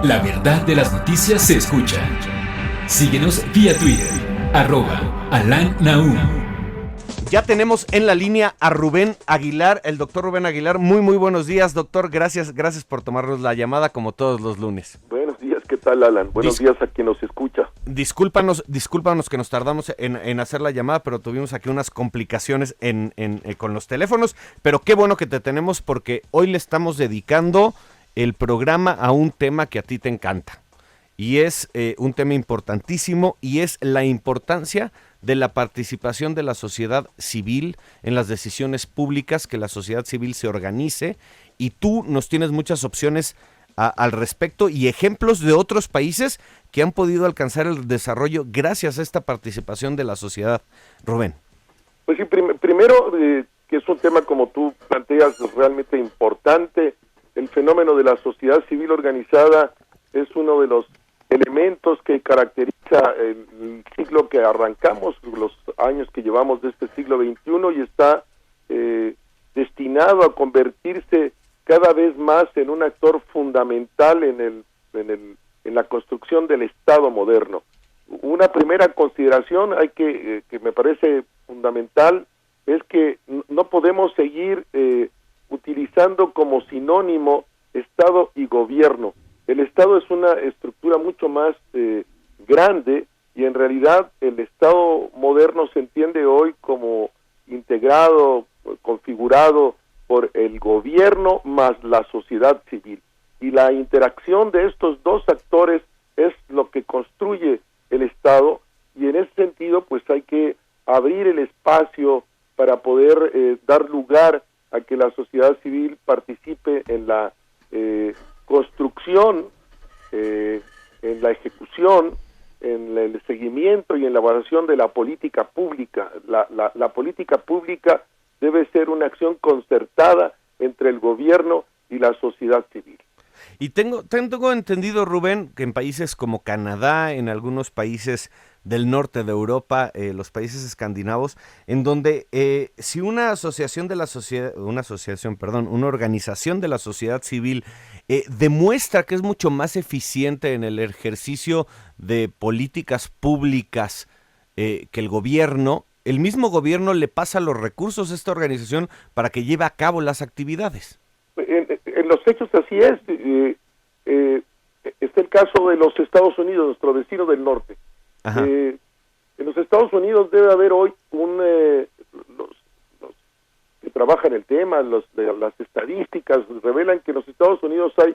La verdad de las noticias se escucha. Síguenos vía Twitter, @AlanNahum. Ya tenemos en la línea a Rubén Aguilar, el doctor Rubén Aguilar. Muy buenos días, doctor. Gracias por tomarnos la llamada como todos los lunes. Buenos días, ¿qué tal, Alan? Buenos días a quien nos escucha. Discúlpanos que nos tardamos en hacer la llamada, pero tuvimos aquí unas complicaciones con los teléfonos. Pero qué bueno que te tenemos porque hoy le estamos dedicando el programa a un tema que a ti te encanta. Y es un tema importantísimo y es la importancia de la participación de la sociedad civil en las decisiones públicas, que la sociedad civil se organice, y tú nos tienes muchas opciones al respecto y ejemplos de otros países que han podido alcanzar el desarrollo gracias a esta participación de la sociedad. Rubén. Pues sí, primero, que es un tema como tú planteas realmente importante. El fenómeno de la sociedad civil organizada es uno de los elementos que caracteriza el siglo que arrancamos, los años que llevamos de este siglo XXI, y está destinado a convertirse cada vez más en un actor fundamental en la construcción del Estado moderno. Una primera consideración que me parece fundamental es que no podemos seguir utilizando como sinónimo Estado y gobierno. El Estado es una estructura mucho más grande y en realidad el Estado moderno se entiende hoy como integrado, configurado por el gobierno más la sociedad civil. Y la interacción de estos dos actores es lo que construye el Estado, y en ese sentido pues hay que abrir el espacio para poder dar lugar a que la sociedad civil participe en la construcción, en la ejecución, en el seguimiento y en la evaluación de la política pública. La política pública debe ser una acción concertada entre el gobierno y la sociedad civil. Y tengo entendido, Rubén, que en países como Canadá, en algunos países del norte de Europa, los países escandinavos, en donde si una organización de la sociedad civil demuestra que es mucho más eficiente en el ejercicio de políticas públicas que el gobierno, el mismo gobierno le pasa los recursos a esta organización para que lleve a cabo las actividades. En los hechos así es. Está el caso de los Estados Unidos, nuestro vecino del norte. En los Estados Unidos debe haber hoy los que trabajan el tema, las estadísticas revelan que en los Estados Unidos hay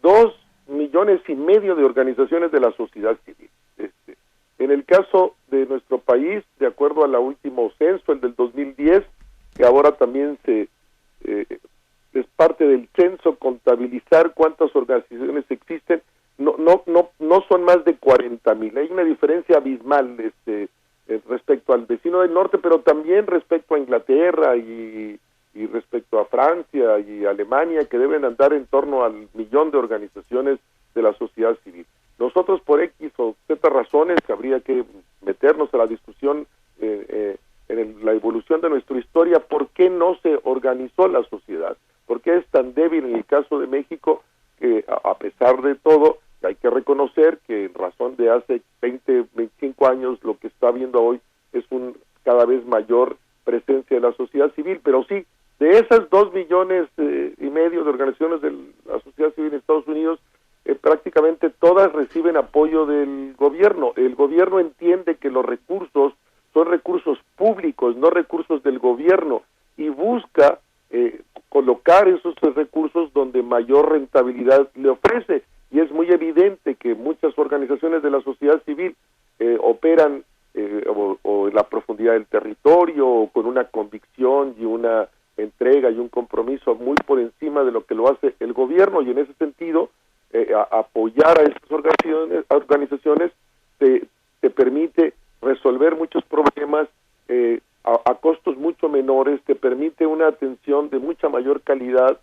2,5 millones de organizaciones de la sociedad civil. En el caso de nuestro país, de acuerdo al último censo, el del 2010, que ahora también es parte del censo contabilizar cuántas organizaciones existen, no son más de 40,000. Hay una diferencia abismal respecto al vecino del norte, pero también respecto a Inglaterra y respecto a Francia y Alemania, que deben andar en torno al 1,000,000 de organizaciones de la sociedad civil. Nosotros, por X o Z razones, que habría que meternos a la discusión en la evolución de nuestra historia, ¿por qué no se organizó la sociedad? ¿Por qué es tan débil en el caso de México que, a pesar de todo, hay que reconocer que en razón de hace 20, 25 años, lo que está habiendo hoy es cada vez mayor presencia de la sociedad civil? Pero sí, de esas 2,5 millones de organizaciones de la sociedad civil en Estados Unidos, prácticamente todas reciben apoyo del gobierno. El gobierno entiende que los recursos son recursos públicos, no recursos del gobierno, y busca colocar esos recursos donde mayor rentabilidad le ofrece. Y es muy evidente que muchas organizaciones de la sociedad civil operan o en la profundidad del territorio, o con una convicción y una entrega y un compromiso muy por encima de lo que lo hace el gobierno, y en ese sentido apoyar a estas organizaciones te permite resolver muchos problemas a costos mucho menores, te permite una atención de mucha mayor calidad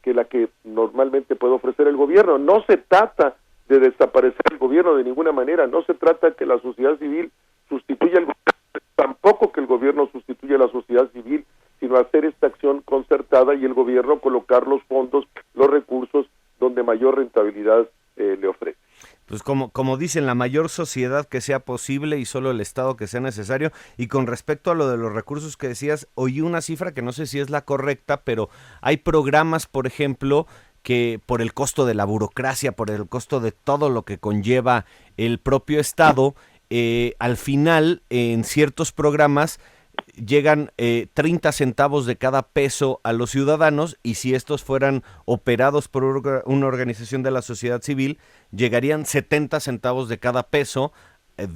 que la que normalmente puede ofrecer el gobierno. No se trata de desaparecer el gobierno de ninguna manera, no se trata que la sociedad civil sustituya al gobierno, tampoco que el gobierno sustituya a la sociedad civil, sino hacer esta acción concertada y el gobierno colocar los fondos, los recursos donde mayor rentabilidad le ofrece. Pues como dicen, la mayor sociedad que sea posible y solo el Estado que sea necesario. Y con respecto a lo de los recursos que decías, oí una cifra que no sé si es la correcta, pero hay programas, por ejemplo, que por el costo de la burocracia, por el costo de todo lo que conlleva el propio Estado, al final, en ciertos programas, llegan 30 centavos de cada peso a los ciudadanos, y si estos fueran operados por una organización de la sociedad civil, llegarían 70 centavos de cada peso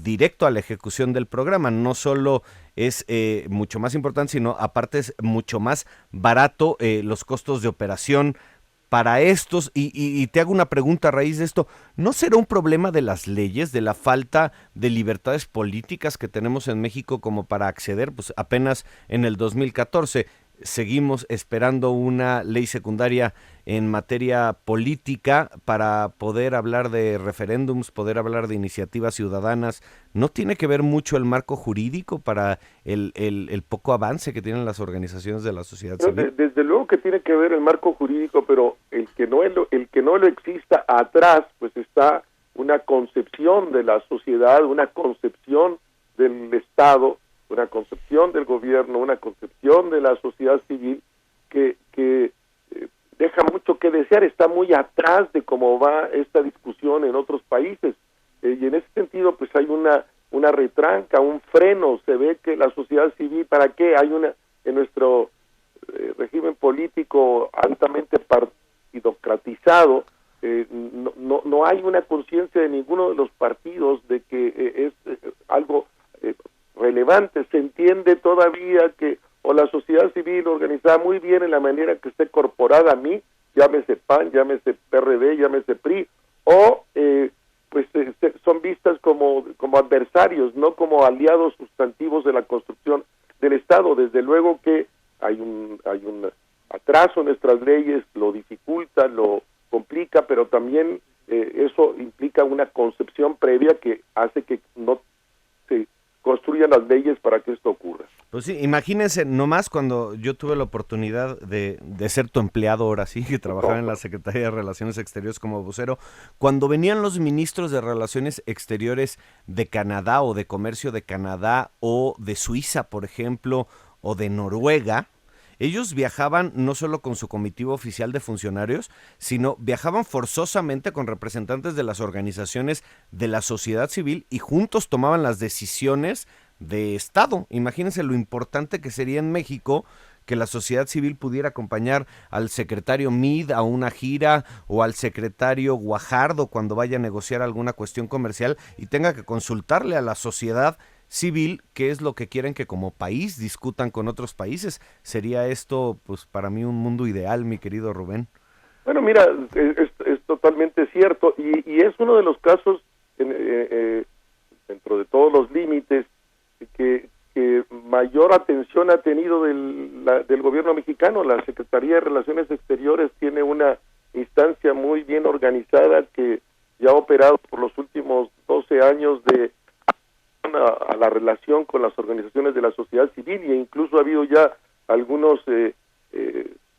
directo a la ejecución del programa. No solo es mucho más importante, sino aparte es mucho más barato los costos de operación para estos, y te hago una pregunta a raíz de esto. ¿No será un problema de las leyes, de la falta de libertades políticas que tenemos en México como para acceder? Pues apenas en el 2014 seguimos esperando una ley secundaria en materia política para poder hablar de referéndums, poder hablar de iniciativas ciudadanas. ¿No tiene que ver mucho el marco jurídico para el poco avance que tienen las organizaciones de la sociedad civil? Desde luego que tiene que ver el marco jurídico, pero el que no lo exista atrás, pues está una concepción de la sociedad, una concepción del Estado, una concepción del gobierno, una concepción de la sociedad civil que deja mucho que desear, está muy atrás de cómo va esta discusión en otros países, y en ese sentido pues hay una retranca, un freno. Se ve que la sociedad civil, ¿para qué? En nuestro régimen político altamente partidocratizado, no hay una conciencia de ninguno de los partidos de que es algo relevante. Se entiende todavía que o la sociedad civil organizada muy bien en la manera que esté corporada a mí, llámese PAN, llámese PRD, llámese PRI, o son vistas como adversarios, no como aliados sustantivos de la construcción del Estado. Desde luego que hay un atraso en nuestras leyes, lo dificulta, lo complica, pero también eso implica una concepción previa que hace que no se construyan las leyes para que esto ocurra. Pues sí, imagínense nomás cuando yo tuve la oportunidad de ser tu empleado, ahora sí, que trabajaba en la Secretaría de Relaciones Exteriores como vocero, cuando venían los ministros de Relaciones Exteriores de Canadá o de Comercio de Canadá o de Suiza, por ejemplo, o de Noruega, ellos viajaban no solo con su comitiva oficial de funcionarios, sino viajaban forzosamente con representantes de las organizaciones de la sociedad civil y juntos tomaban las decisiones de Estado. Imagínense lo importante que sería en México que la sociedad civil pudiera acompañar al secretario Meade a una gira, o al secretario Guajardo cuando vaya a negociar alguna cuestión comercial y tenga que consultarle a la sociedad civil qué es lo que quieren que como país discutan con otros países. Sería esto, pues para mí, un mundo ideal, mi querido Rubén. Bueno, mira, es totalmente cierto, y es uno de los casos dentro de todos los límites que mayor atención ha tenido del gobierno mexicano. La Secretaría de Relaciones Exteriores tiene una instancia muy bien organizada que ya ha operado por los últimos 12 años a la relación con las organizaciones de la sociedad civil, e incluso ha habido ya algunos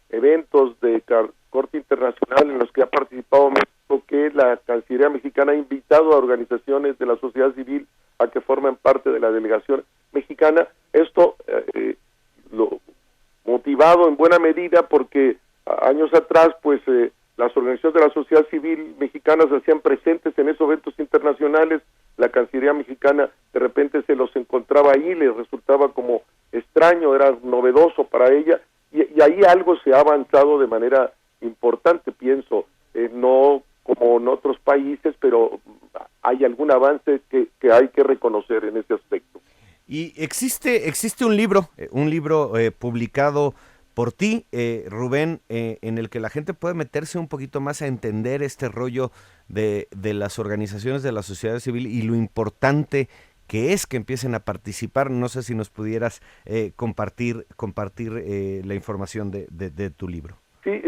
eventos de corte internacional en los que ha participado México, que la Cancillería mexicana ha invitado a organizaciones de la sociedad civil a que formen parte de la delegación mexicana. Esto lo motivado en buena medida porque años atrás pues las organizaciones de la sociedad civil mexicana se hacían presentes en esos eventos internacionales. La Cancillería mexicana de repente se los encontraba ahí, les resultaba como extraño, era novedoso para ella, y ahí algo se ha avanzado de manera importante, pienso, no como en otros países, pero hay algún avance que hay que reconocer en ese aspecto. Y existe un libro publicado por ti, Rubén, en el que la gente puede meterse un poquito más a entender este rollo de las organizaciones de la sociedad civil y lo importante que es que empiecen a participar. No sé si nos pudieras compartir la información de tu libro. Sí,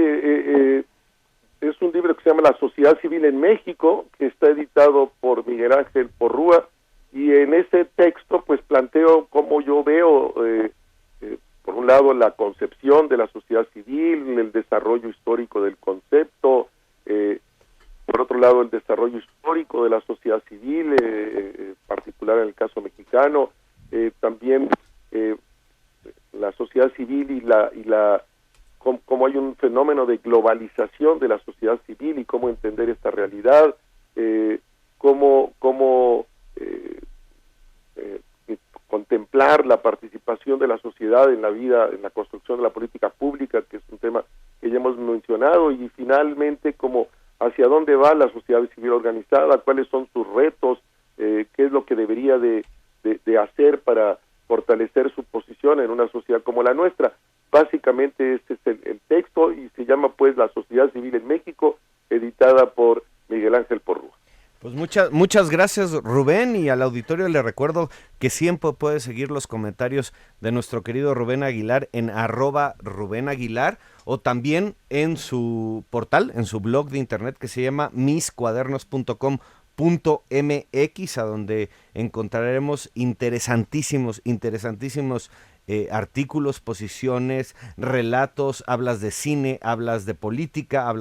es un libro que se llama La Sociedad Civil en México, que está editado por Miguel Ángel Porrúa, y en ese texto pues planteo cómo yo veo por un lado la concepción de la sociedad civil, el desarrollo histórico del concepto, por otro lado el desarrollo histórico de la sociedad civil, en particular en el caso mexicano, también la sociedad civil y cómo hay un fenómeno de globalización de la sociedad civil y cómo entender esta realidad, cómo contemplar la participación de la sociedad en la vida, en la construcción de la política pública, que es un tema que ya hemos mencionado, y finalmente como hacia dónde va la sociedad civil organizada, cuáles son sus retos, qué es lo que debería de hacer para fortalecer su posición en una sociedad como la nuestra. Básicamente este es el texto y se llama pues La Sociedad Civil en México, editada por Miguel Ángel Porrúa. Pues muchas gracias, Rubén, y al auditorio le recuerdo que siempre puede seguir los comentarios de nuestro querido Rubén Aguilar en @RubénAguilar, o también en su portal, en su blog de internet que se llama miscuadernos.com.mx, a donde encontraremos interesantísimos artículos, posiciones, relatos, hablas de cine, hablas de política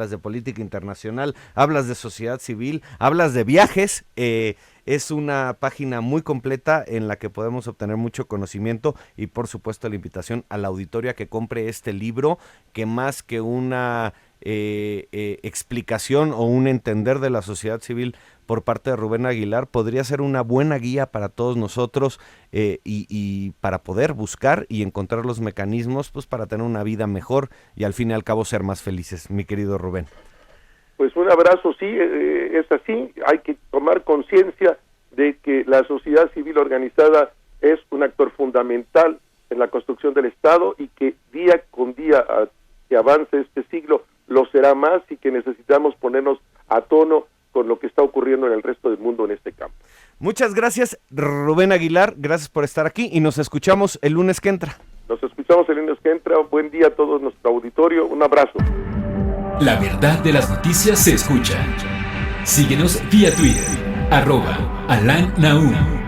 internacional, hablas de sociedad civil, hablas de viajes. Es una página muy completa en la que podemos obtener mucho conocimiento, y por supuesto la invitación a la auditoría que compre este libro, que más que una explicación o un entender de la sociedad civil por parte de Rubén Aguilar, podría ser una buena guía para todos nosotros, y para poder buscar y encontrar los mecanismos pues para tener una vida mejor y al fin y al cabo ser más felices, mi querido Rubén. Pues un abrazo, sí, es así, hay que tomar conciencia de que la sociedad civil organizada es un actor fundamental en la construcción del Estado y que día con día que avance este siglo lo será más, y que necesitamos ponernos a tono con lo que está ocurriendo en el resto del mundo en este campo. Muchas gracias, Rubén Aguilar, gracias por estar aquí y nos escuchamos el lunes que entra. Nos escuchamos el lunes que entra. Buen día a todo nuestro auditorio, un abrazo. La verdad de las noticias se escucha. Síguenos vía Twitter, @AlanNahum.